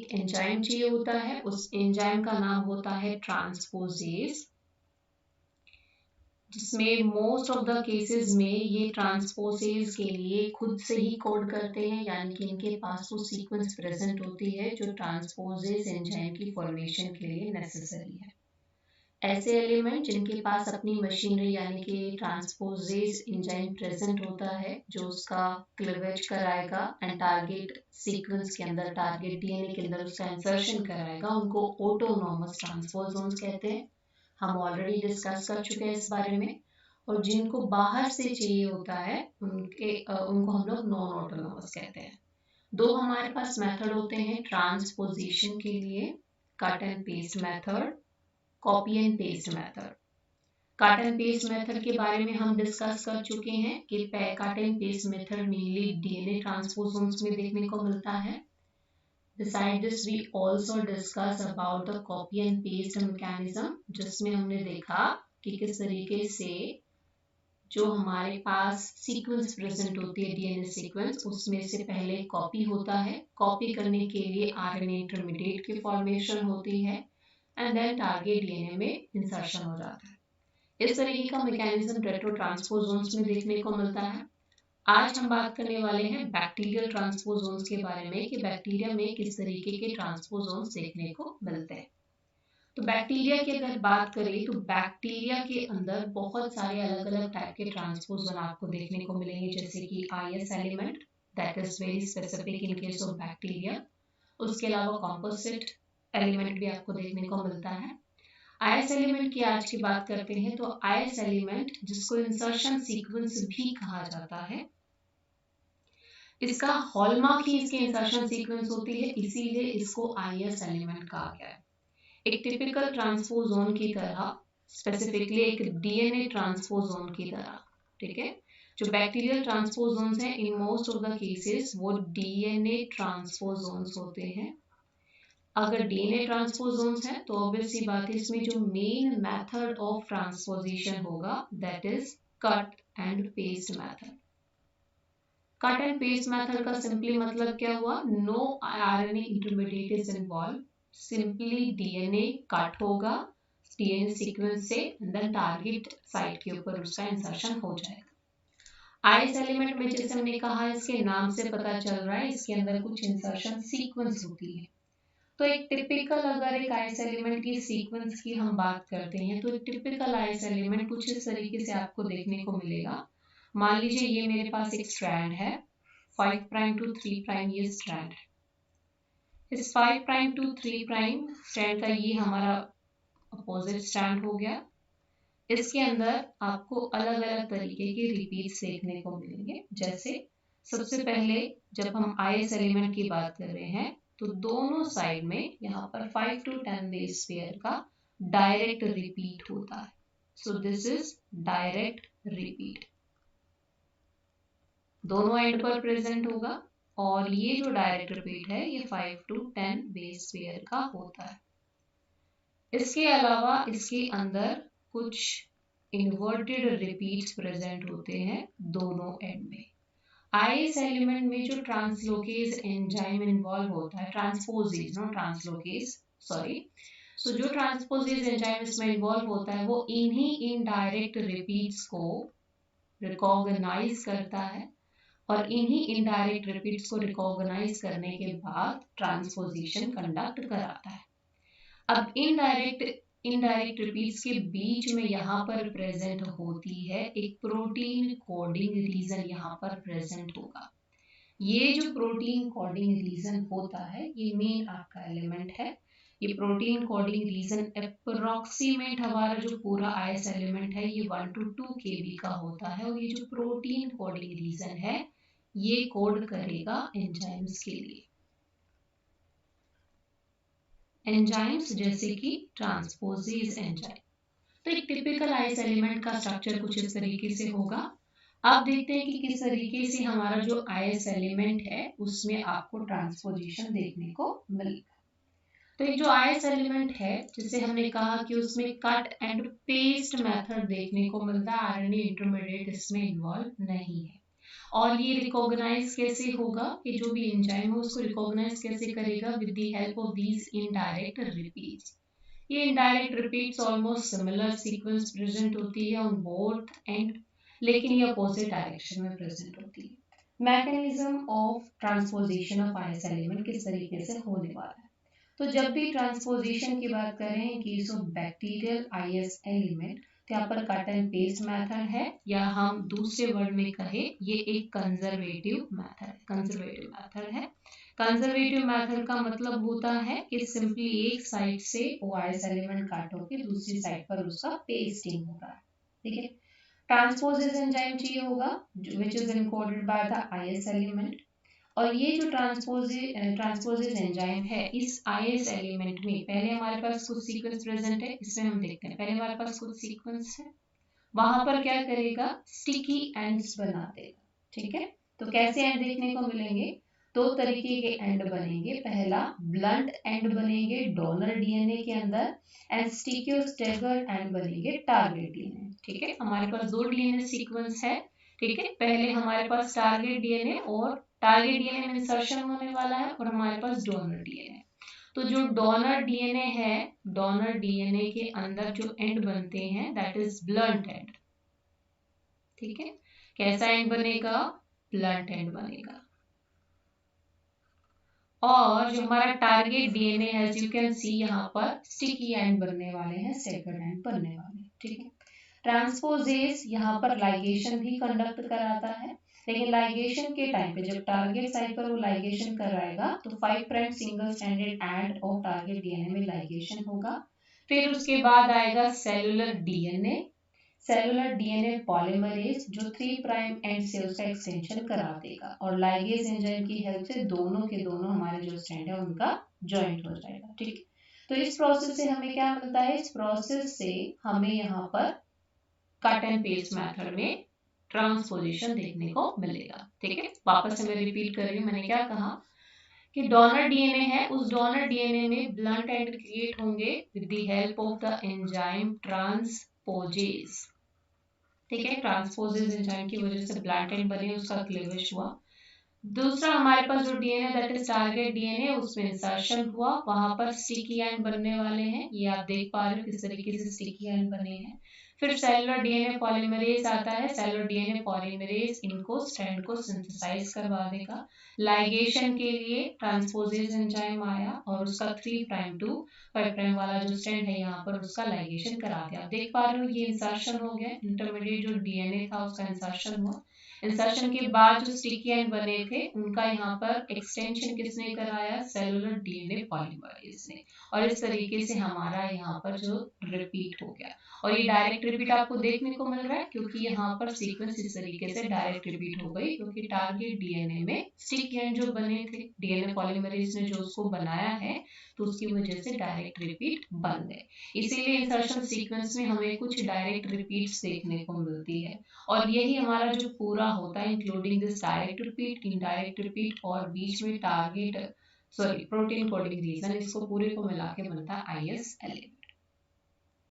एक एंजाइम चाहिए होता है, उस एंजाइम का नाम होता है ट्रांसपोजेज, जिसमें मोस्ट ऑफ द केसेस में ये ट्रांसपोजेज के लिए खुद से ही कोड करते हैं, यानी कि इनके पास वो सीक्वेंस प्रेजेंट होती है जो ट्रांसपोजेज एंजाइम की फॉर्मेशन के लिए नेसेसरी है। ऐसे एलिमेंट जिनके पास अपनी मशीनरी यानी कि ट्रांसपोजेज एंजाइम प्रेजेंट होता है जो उसका क्लीवेज कराएगा एंड टारगेट सीक्वेंस के अंदर, टारगेट डीएनए के अंदर उसका इंसर्शन कराएगा, उनको ऑटोनोमस ट्रांसपोजोन्स कहते हैं। हम ऑलरेडी डिस्कस कर चुके हैं इस बारे में। और जिनको बाहर से चाहिए होता है उनको हम लोग नॉन ऑटोनोमस कहते हैं। दो हमारे पास मेथड होते हैं ट्रांसपोजिशन के लिए, cut and paste method, copy and paste method. Cut and paste method के बारे में हम डिस्कस कर चुके हैं कि cut and paste method mainly DNA transposons में देखने को मिलता है। Besides this, we also discuss about the copy and paste mechanism, जिसमें हमने देखा कि किस तरीके से जो हमारे पास सीक्वेंस प्रेजेंट होती है, डीएनए सीक्वेंस, उसमें से पहले कॉपी होता है, कॉपी करने के लिए आरएनए इंटरमीडिएट की फॉर्मेशन होती है एंड देन टारगेट डीएनए में इंसर्शन हो जाता है। इस तरीके का मैकेनिज्म रेट्रो ट्रांसपोजोन्स में देखने को मिलता है। आज हम बात करने वाले हैं बैक्टीरियल ट्रांसपोजोन्स के बारे में कि बैक्टीरिया में किस तरीके के ट्रांसपोजोन्स देखने को मिलते हैं। तो बैक्टीरिया की अगर बात करें तो बैक्टीरिया के अंदर बहुत सारे अलग अलग टाइप के ट्रांसपोजोन आपको देखने को मिलेंगे, जैसे कि IS element, that is very specific in case of bacteria. उसके अलावा कॉम्पोजिट एलिमेंट भी आपको देखने को मिलता है। आईएस एलिमेंट की आज की बात करते हैं तो आईएस एलिमेंट, जिसको इंसर्शन सीक्वेंस भी कहा जाता है, इसका हॉलमार्क ही इसके इंसर्शन सीक्वेंस होती है, इसीलिए इसको आईएस एलिमेंट कहा गया है। एक टिपिकल ट्रांसपोजोन की तरह, स्पेसिफिकली एक डीएनए ट्रांसपोजोन की तरह, ठीक है। जो बैक्टीरियल ट्रांसपोजोन्स हैं, in most of the cases वो डीएनए ट्रांसपोजोन्स होते हैं। अगर डीएनए ट्रांसपोजोन्स हैं तो ऑब्वियसली बात है इसमें जो मेन मेथड ऑफ ट्रांसपोजिशन होगा that is cut and paste method. Cut and paste method का सिंपली मतलब क्या हुआ? No RNA intermediate is involve, simply DNA cut होगा डीएनए सीक्वेंस से, देन टारगेट साइट के ऊपर उसका इंसर्शन हो जाएगा। आईएस एलिमेंट में जैसे हमने कहा, इसके नाम से पता चल रहा है इसके अंदर कुछ इंसर्शन सीक्वेंस होती है। तो एक टिपिकल, अगर एक आईएस एलिमेंट की सीक्वेंस की हम बात करते हैं तो एक टिपिकल आईएस एलिमेंट कुछ इस तरीके से आपको देखने को मिलेगा। मान लीजिए ये मेरे पास एक स्ट्रैंड है, 5 प्राइम टू 3 प्राइम ये स्ट्रैंड है। इस 5 प्राइम टू 3 प्राइम स्ट्रैंड का ये हमारा अपोजिट स्ट्रैंड हो गया। इसके अंदर आपको अलग अलग तरीके के रिपीट्स देखने को मिलेंगे। जैसे सबसे पहले जब हम आईएस एलिमेंट की बात कर रहे हैं तो दोनों साइड में यहाँ पर 5 to 10 बेस पेयर का डायरेक्ट रिपीट होता है। So this is direct repeat, दोनों एंड पर प्रेजेंट होगा और ये जो डायरेक्ट रिपीट है ये 5 to 10 बेस पेयर का होता है। इसके अलावा इसके अंदर कुछ इन्वर्टेड रिपीट्स प्रेजेंट होते हैं दोनों एंड में। आईएस एलिमेंट में जो ट्रांसलोकेज एंजाइम इन्वॉल्व होता है, ट्रांसपोजेज, नॉट ट्रांसलोकेज, सॉरी, सो जो ट्रांसपोजेज एंजाइम इसमें इन्वॉल्व होता है वो इन्हीं इनडायरेक्ट रिपीट्स को रिकॉग्नाइज करता है और इन्हीं इनडायरेक्ट रिपीट्स को रिकॉग्नाइज करने के बाद ट्रांसपोजिशन कंडक्ट कराता है। अब इनडायरेक्ट रिपीट्स के बीच में यहाँ पर प्रेजेंट होती है एक प्रोटीन कोडिंग रीजन, यहाँ पर प्रेजेंट होगा। ये जो प्रोटीन कोडिंग रीजन होता है ये मेन आपका एलिमेंट है। ये प्रोटीन कोडिंग रीजन अप्रोक्सीमेट हमारा जो पूरा आईएस एलिमेंट है ये 1 to 2 kb का होता है और ये जो प्रोटीन कोडिंग रीजन है ये कोड करेगा एंजाइम्स के लिए। एंजाइम्स जैसे कि ट्रांसपोजेज एंजाइम। तो एक टिपिकल आईएस एलिमेंट का स्ट्रक्चर कुछ इस तरीके से होगा। अब देखते हैं कि किस तरीके से हमारा जो आईएस एलिमेंट है उसमें आपको ट्रांसपोजिशन देखने को मिलेगा। तो एक जो आईएस एलिमेंट है जिसे हमने कहा कि उसमें कट एंड पेस्ट मेथड देखने को मिलता है, आरएनए इंटरमीडिएट इसमें इन्वॉल्व नहीं है। और ये रिकॉग्नाइज कैसे होगा कि जो भी एंजाइम है उसको रिकॉग्नाइज कैसे करेगा? With the help of these indirect repeats. ये indirect repeats almost similar sequence present होती है ऑन बोथ एंड, लेकिन ये अपोजिट डायरेक्शन में प्रेजेंट होती है। Mechanism of transposition of IS element किस तरीके से होने वाला है? तो जब भी ट्रांसपोजिशन की बात करें कि सो बैक्टीरियल आईएस एलिमेंट, तो यहाँ पर कट एंड पेस्ट मेथड है, या हम दूसरे वर्ड में कहें ये एक कंजर्वेटिव मेथड है। कंजर्वेटिव मेथड का मतलब होता है कि सिंपली एक साइड से ओआईएस एलिमेंट काटो के दूसरी साइड पर उसका पेस्टिंग हो रहा है, ठीक है। ट्रांसपोजेस एंजाइम चाहिए होगा which is encoded by the IS element, और ये जो ट्रांसपोजेस एंजाइम है इस आईएस एलिमेंट में पहले हमारे पास कुछ सीक्वेंस प्रेजेंट है, इसमें हम देखते हैं पहले हमारे पास कुछ सीक्वेंस है, वहां पर क्या करेगा? स्टिकी एंड्स बना देगा, ठीक है। तो कैसे एंड देखने को मिलेंगे? दो तरीके के एंड बनेंगे, पहला ब्लंट एंड बनेंगे डोनर डीएनए के अंदर, एंड स्टिकी और स्टैगर्ड एंड बनेंगे टारगेट डीएनए, ठीक है। हमारे पास दो डीएनए सीक्वेंस है, ठीक है। पहले हमारे पास टारगेट डीएनए और टारगेट डीएनए में इंसर्शन होने वाला है, और हमारे पास डोनर डीएनए। तो जो डोनर डीएनए है, डोनर डीएनए के अंदर जो एंड बनते हैं दैट इज ब्लंट एंड, ठीक है। कैसा एंड बनेगा? ब्लंट एंड बनेगा। और जो हमारा टारगेट डीएनए है, यू कैन सी यहाँ पर स्टिकी एंड बनने वाले हैं, स्टेगर्ड एंड बनने वाले हैं, ठीक है। ट्रांसपोजेस यहाँ पर लाइगेशन भी कंडक्ट कराता है, लेकिन लाइगेशन के टाइम पे जब टारगेट साइट पर वो लाइगेशन कराएगा तो 5 prime single stranded end of target DNA में लाइगेशन होगा। फिर उसके बाद आएगा cellular DNA, cellular DNA polymerase जो 3 प्राइम एंड से उसका एक्सटेंशन करा देगा, और लाइगेज एंजाइम की हेल्प से दोनों के दोनों हमारे जो स्ट्रैंड है उनका जॉइंट हो जाएगा, ठीक। तो इस प्रोसेस से हमें क्या मिलता है? इस प्रोसेस से हमें यहाँ पर कट एंड पेस्ट मेथड में ट्रांसपोजिशन देखने को मिलेगा, ठीक है। वापस से मैं रिपीट कर रही हूँ, मैंने क्या कहा कि डोनर डीएनए है, उस डोनर डीएनए में ब्लंट एंड क्रिएट होंगे with the help of the enzyme transposase, ठीक है। ट्रांसपोजेस एंजाइम की वजह से ब्लंट एंड बने, उसका क्लीवेज हुआ। दूसरा हमारे पास जो DNA that is target DNA, उसमें इंसर्शन हुआ, वहां पर स्टिकी एंड बनने वाले हैं, ये आप देख पा रहे हो किस तरीके से स्टिकी एंड बने हैं। फिर सेलुलर डीएनए पॉलीमरेज आता है, सेलुलर डीएनए पॉलीमरेज इनको स्ट्रैंड को सिंथेसाइज करवा देगा। लाइगेशन के लिए ट्रांसपोजेस एंजाइम आया और उसका 3 प्राइम टू 5 प्राइम वाला जो स्ट्रैंड है यहाँ पर उसका लाइगेशन करा दिया। आप देख पा रहे हो ये इंसर्शन हो गया, इंटरमीडिएट जो डीएनए था उसका इंसर्शन हुआ। इंसर्शन के बाद जो स्टिकी एंड बने थे उनका यहाँ पर एक्सटेंशन किसने कराया? सेलुलर डीएनए पॉलीमरेज ने, और इस तरीके से हमारा यहाँ पर जो रिपीट हो गया, और ये डायरेक्ट रिपीट आपको देखने को मिल रहा है क्योंकि यहाँ पर सीक्वेंस इस तरीके से डायरेक्ट रिपीट हो गई, क्योंकि टारगेट डीएनए में स्टिकी एंड जो बने थे डीएनए पॉलीमरेज ने जो उसको बनाया है, तो उसकी वजह से डायरेक्ट रिपीट बन गए। इसीलिए इंसर्शन सीक्वेंस में हमें कुछ डायरेक्ट रिपीट्स देखने को मिलती है, और यही हमारा जो पूरा होता है including this direct repeat, indirect repeat और बीच में टारगेट प्रोटीन कोडिंग रीजन, इसको पूरे को मिला के बनता है आईएस एलिमेंट।